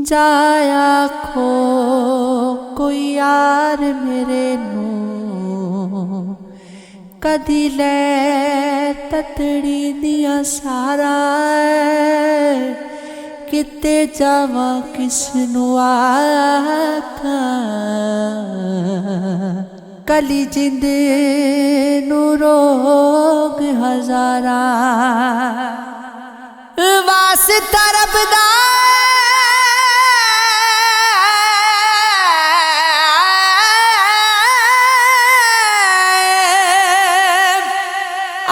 जाया खो कोई यार मेरे नू कदी ले ततड़ी दिया सारा किते जावा किसनू आखा कली जिंद नू रोग हजारा वास्ता रब दा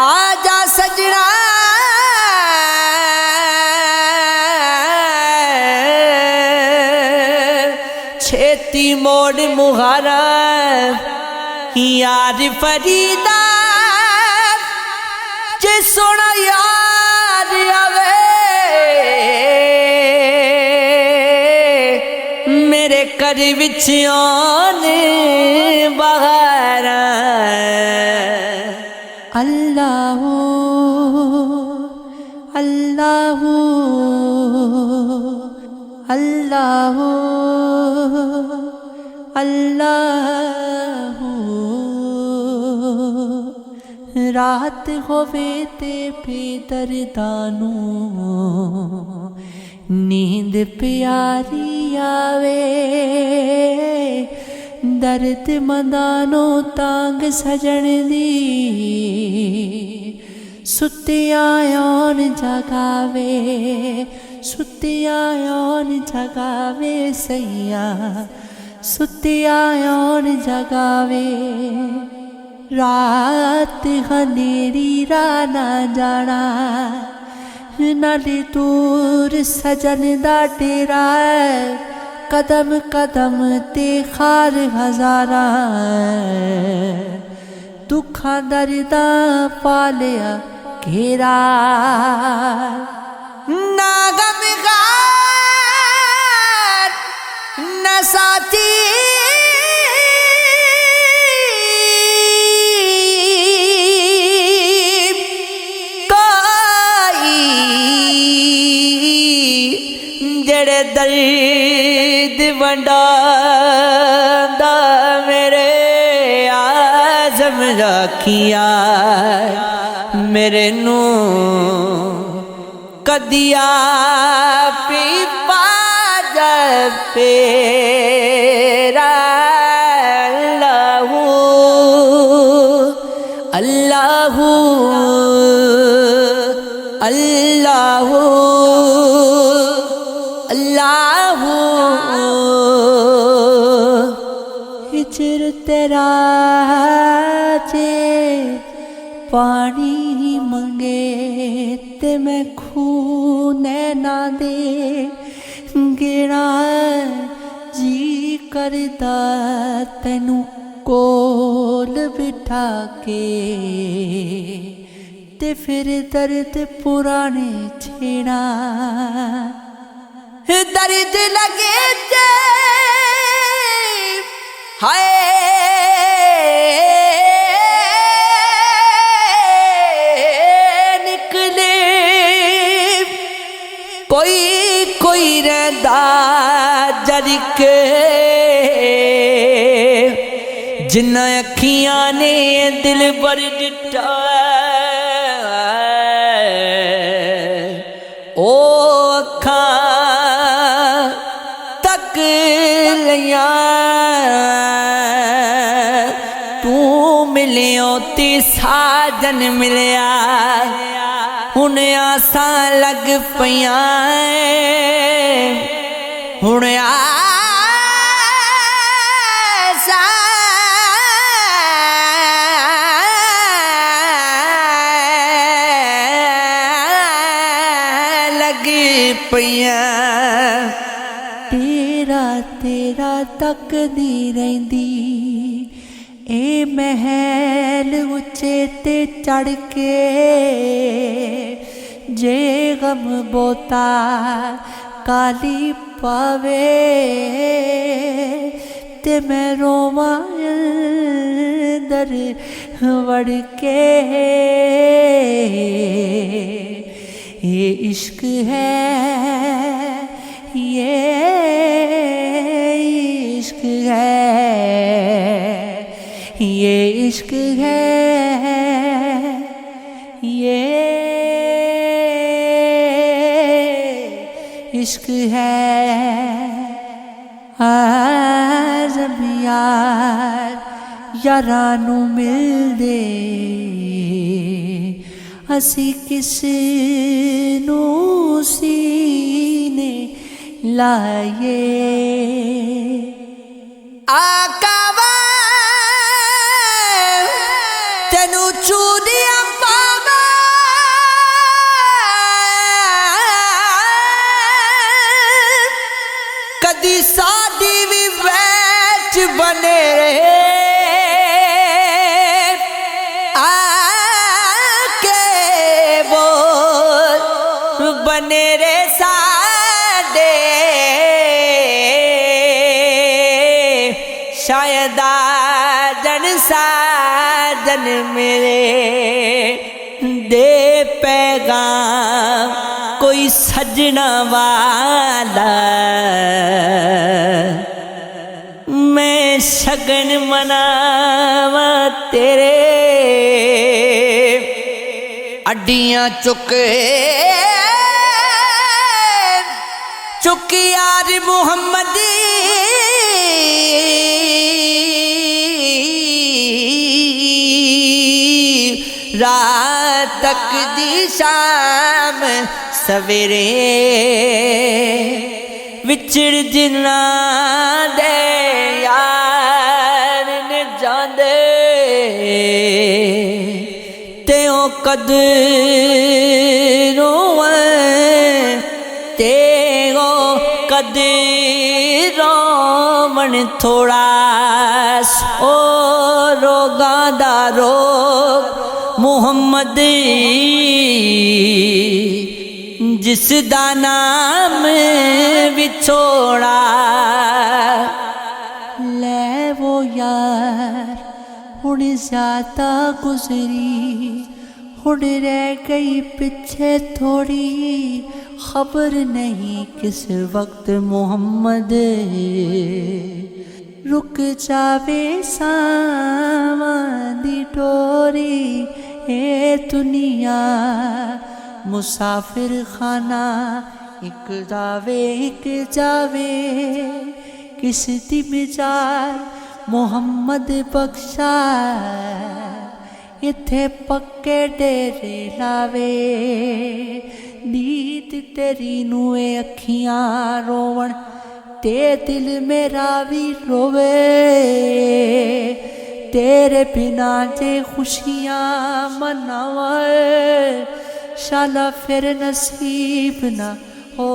आजा सजना छेती मोड़ मुहारा यार फरीदा जे सोना यार आवे मेरे घर विच आने बाहर अल्लाह अल्लाह अल्लाह अल्लाह रात होवे ते बेदर्दानू नींद प्यारी आवे दर्द मंदानो तांग सजन दी सुत्तिया आन जगावे सुत्तिया आन जगावे सैया सुत्तिया आन जगावे रात हनेरी राना जाना नाले दूर सजन दा डेरा कदम कदम ते खार हजारा दुखा दर्दा पालिया घेरा ना गमगार न साथी जेड़े दर्द वंडांदा मेरे आज़म रखिया मेरे नू कदिया पी पाज पेरा अल्लाह अल्लाह अल्लाह हिजर तेरा जे पानी मंगे ते मैं खून ना दे गिरा जी करदा तैनू कोल बिठा के ते फिर दर्द पुराने छेड़ा दर्द लगे जे हाय निकले कोई कोई रहदा जरिके जिन्ना अखियां ने दिल भर दिता ओ अखा तक लिया तू मिलियो ती साजन मिलिया हुण आसा लग पिया हुण आसा लग पिया तेरा तेरा तकदी रहिंदी ए महल उच्चे ते चढ़ के जे गम बोता काली पावे ते मैं रोवां अंदर वड़ के ये इश्क है ये है, ये इश्क है, ये इश्क है। जब यार यारानू मिलदे असी किस नू सीने लाए। आका वे तेनू चूड़ियां पावा, कदी साडी भी वैच बने रहे। आके बोल बने रे साडे, शायद जन साजन मेरे दे पैगाम कोई सजना वाला। मैं शगन मनावा तेरे, अड्डियां चुक यार मुहम्मदी, रात तक दी शाम सवेरे विचड़ जिन्ना दे यार ने जांदे, ते ओ कदरों ते ओ कदरों मन थोड़ा ओ रोगां दा रोग मुहम्मद, जिस दा नाम विछोड़ा। ले वो यार हुण ज्यादा गुजरी, हुण रह गई पीछे थोड़ी, खबर नहीं किस वक्त मोहम्मद रुक जावे सावां दी डोरी। ए दुनिया मुसाफिर खाना, एक जावे किस दी मिजाज मोहम्मद बख्शा, इथे पक्के डेरे लावे। नीत तेरी नुए अखियां रोवण ते दिल मेरा भी रोवे, तेरे बिना जे खुशियां मनावे शाला फिर नसीब ना हो।